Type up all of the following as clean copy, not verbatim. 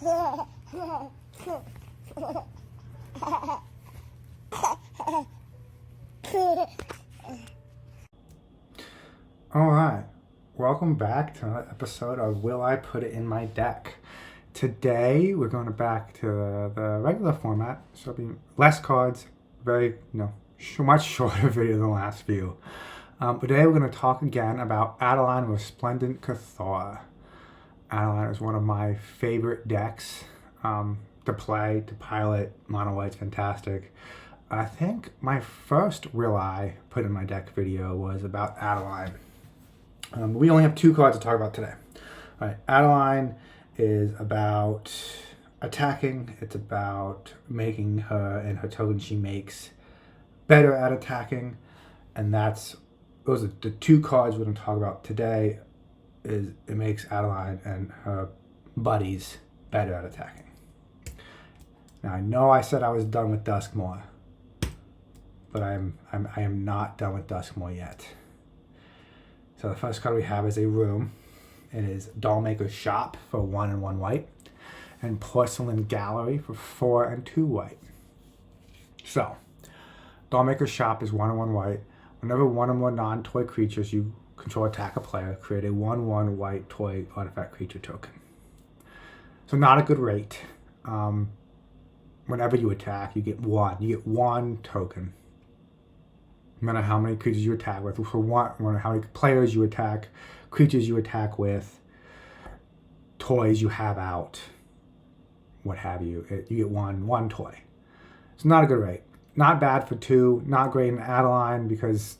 Alright, welcome back to another episode of Will I Put It in My Deck? Today we're going back to the regular format, so it'll be less cards, very, much shorter video than the last few. Today we're going to talk again about Adeline Resplendent Cathar. Adeline is one of my favorite decks to play, to pilot. Mono White's fantastic. I think my first Will I Put in My Deck video was about Adeline. We only have two cards to talk about today. All right, Adeline is about attacking. It's about making her and her tokens she makes better at attacking. And those are the two cards we're going to talk about today. Is it makes Adeline and her buddies better at attacking. Now I know I said I was done with Duskmourn, but I am not done with Duskmourn yet. So the first card we have is a room. It is Dollmaker's Shop for 1 and 1 white, and Porcelain Gallery for 4 and 2 white. So, Dollmaker's Shop is 1 and 1 white. Whenever one or more non-toy creatures you control attack a player, create a 1/1 white toy artifact creature token. So not a good rate. Whenever you attack, you get one. You get one token. No matter how many creatures you attack with, for one, no matter how many players you attack, creatures you attack with, toys you have out, what have you, you get one toy. It's not a good rate. Not bad for 2, not great in Adeline, because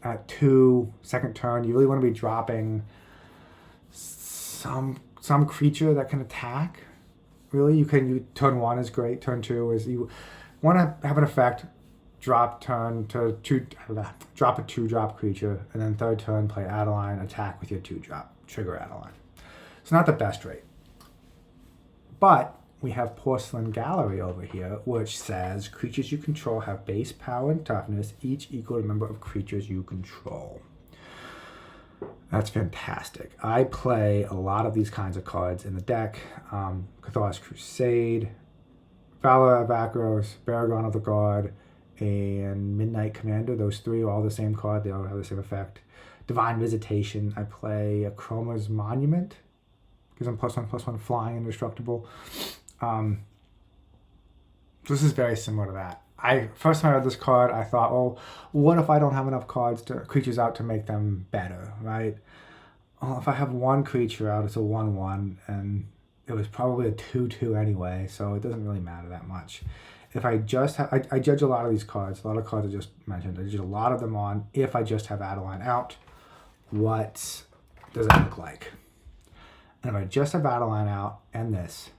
at 2, second turn, you really want to be dropping some creature that can attack. Really, turn 1 is great. Turn 2 is, you want to have an effect. Drop turn to drop a 2-drop creature, and then third turn play Adeline, attack with your 2-drop, trigger Adeline. It's not the best rate. But we have Porcelain Gallery over here, which says creatures you control have base power and toughness, each equal to the number of creatures you control. That's fantastic. I play a lot of these kinds of cards in the deck. Cathar's Crusade, Valor of Akros, Baragon of the Guard, and Midnight Commander. Those 3 are all the same card. They all have the same effect. Divine Visitation. I play a Chroma's Monument, because I'm +1/+1 flying, indestructible. This is very similar to that. First time I read this card, I thought, oh, what if I don't have enough creatures out to make them better, right? Well, if I have one creature out, it's a 1/1, and it was probably a 2/2 anyway, so it doesn't really matter that much. If I just have, I judge a lot of these cards, a lot of cards I just mentioned, I judge a lot of them on, if I just have Adeline out, what does it look like? And if I just have Adeline out and this,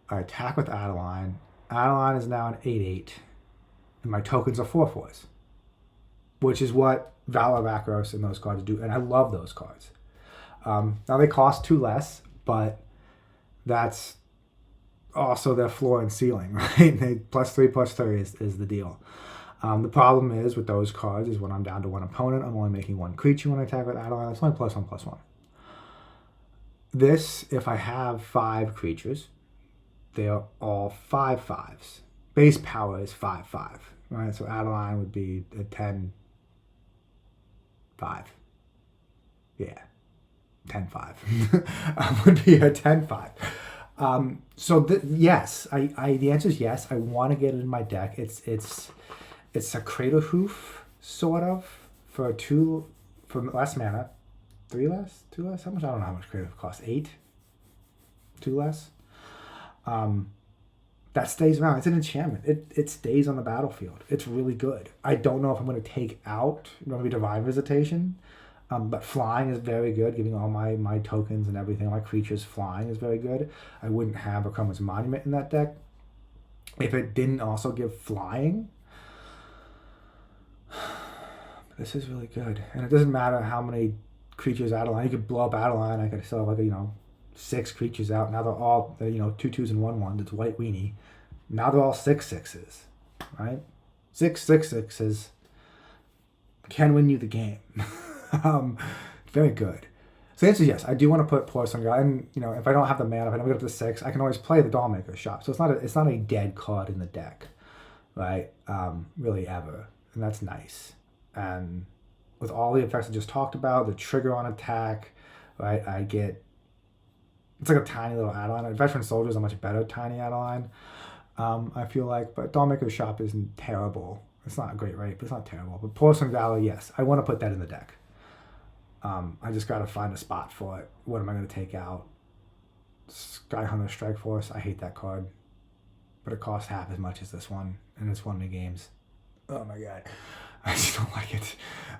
I attack with Adeline. Adeline is now an 8/8, and my tokens are 4/4s, which is what Valor of Akros and those cards do, and I love those cards. Now they cost 2 less, but that's also their floor and ceiling, right? +3/+3 is the deal. The problem is with those cards is when I'm down to one opponent, I'm only making one creature when I attack with Adeline. It's only +1/+1. This, if I have 5 creatures, they are all 5/5s. Base power is 5/5, right? So Adeline would be a 10/5. Yeah, 10/5 would be a 10/5. Yes, the answer is yes. I want to get it in my deck. It's a Crater Hoof, sort of, for less mana. 3 less? 2 less? How much? I don't know how much Crater Hoof costs. 8? 2 less? That stays around. It's an enchantment. It stays on the battlefield. It's really good. I don't know if I'm going to take out maybe Divine Visitation, but flying is very good, giving all my tokens and everything, my creatures flying is very good. I wouldn't have a Chroma's Monument in that deck if it didn't also give flying. This is really good. And it doesn't matter how many creatures Adeline. You could blow up Adeline. I could still have 6 creatures out. Now they're all 2/2s and 1/1s. It's white weenie. Now they're all 6/6s, right? 6/6/6s can win you the game. Very good. So the answer is yes. I do want to put Porcelain Guy, and if I don't have the mana, if I don't get up to 6, I can always play the Dollmaker's Shop. So it's not a dead card in the deck, right? Really ever, and that's nice. And with all the effects I just talked about, the trigger on attack, right? It's like a tiny little Adeline. A Veteran Soldier is a much better tiny Adeline, I feel like. But Dollmaker's Shop isn't terrible. It's not a great rate, but it's not terrible. But Porcelain Valley, yes, I want to put that in the deck. I just got to find a spot for it. What am I going to take out? Skyhunter Strike Force. I hate that card. But it costs half as much as this one, and it's won me games. Oh my god. I just don't like it.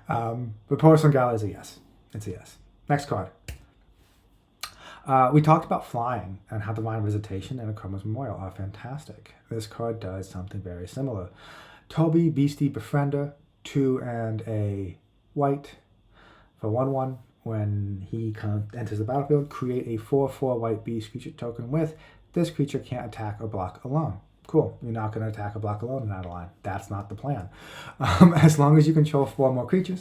But Porcelain Gala is a yes. It's a yes. Next card. We talked about flying and how Divine Visitation and Akramo's Memorial are fantastic. This card does something very similar. Toby, Beastie Befriender, 2 and a white for 1/1. When he enters the battlefield, create a 4/4 white beast creature token with this creature can't attack or block alone. Cool. You're not going to attack or block alone in Adeline. That's not the plan. As long as you control 4 more creature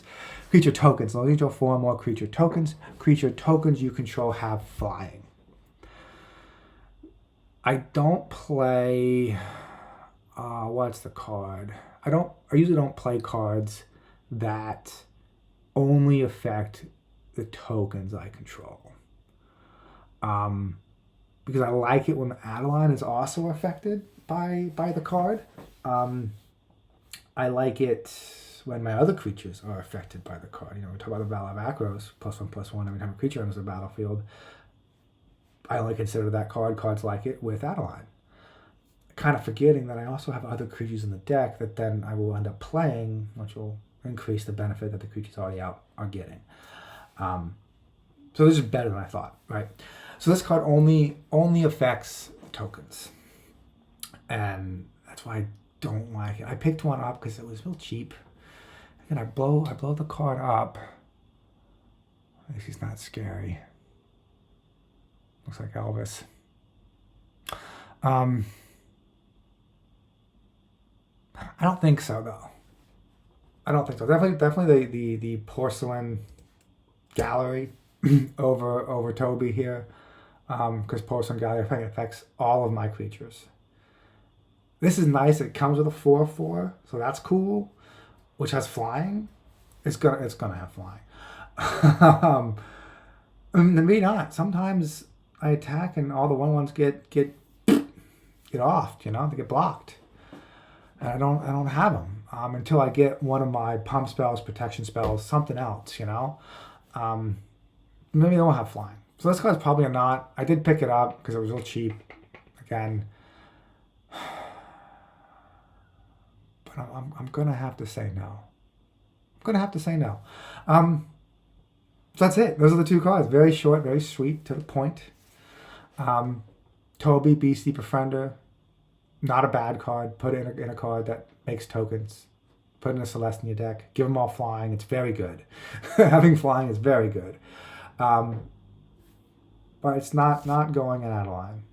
tokens. As long as you control 4 more creature tokens you control have flying. I don't play. What's the card? I usually don't play cards that only affect the tokens I control. Because I like it when Adeline is also affected by the card. I like it when my other creatures are affected by the card. We talk about the Valor of Akros, +1/+1 every time a creature enters the battlefield. I only consider that cards like it with Adeline. Kind of forgetting that I also have other creatures in the deck that then I will end up playing, which will increase the benefit that the creatures already out are getting. So this is better than I thought, right? So this card only affects tokens. And that's why I don't like it. I picked one up because it was real cheap. And I blow the card up. At least he's not scary. Looks like Elvis. I don't think so, though. I don't think so. Definitely the Porcelain Gallery over Toby here. Because Porcelain Gallery affects all of my creatures. This is nice. It comes with a 4/4, so that's cool. Which has flying. It's gonna have flying. Maybe not. Sometimes I attack and all the 1/1s get off. They get blocked. And I don't have them until I get one of my pump spells, protection spells, something else. Maybe they won't have flying. So this card's probably not. I did pick it up because it was real cheap. Again. But I'm going to have to say no. So that's it. Those are the 2 cards. Very short, very sweet, to the point. Toby, Beastie Befriender. Not a bad card. Put it in a card that makes tokens. Put in a Celeste in your deck. Give them all flying. It's very good. Having flying is very good. But it's not going in Adeline.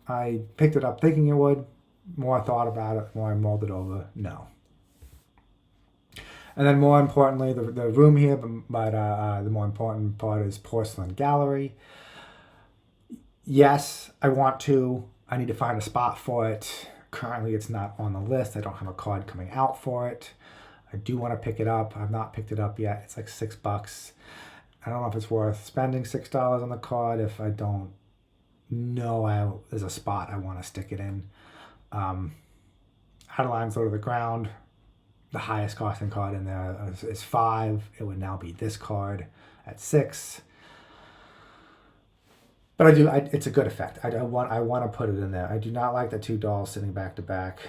I picked it up thinking it would. More I thought about it, more I mulled it over. No. And then more importantly, the room here, but the more important part is Porcelain Gallery. Yes, I want to. I need to find a spot for it. Currently, it's not on the list. I don't have a card coming out for it. I do want to pick it up. I've not picked it up yet. It's like $6. I don't know if it's worth spending $6 on the card if I don't know there's a spot I want to stick it in. Adeline's low to the ground. The highest costing card in there is 5. It would now be this card at 6. But it's a good effect. I want to put it in there. I do not like the 2 dolls sitting back to back.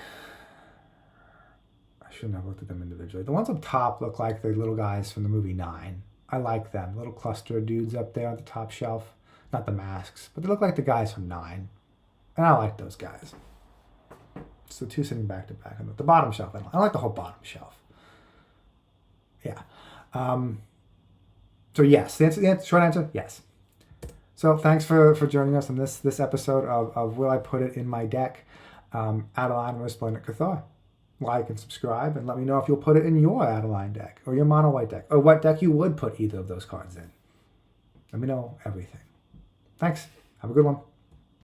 I shouldn't have looked at them individually. The ones up top look like the little guys from the movie 9. I like them. Little cluster of dudes up there on the top shelf. Not the masks, but they look like the guys from 9. And I like those guys. It's the 2 sitting back to back. On the bottom shelf, I don't like the whole bottom shelf. Yeah. So yes, the short answer, yes. So thanks for joining us on this episode of Will I Put It in My Deck? Adeline Resplendent Cathar. Like and subscribe, and let me know if you'll put it in your Adeline deck or your mono white deck, or what deck you would put either of those cards in. Let me know everything. Thanks. Have a good one.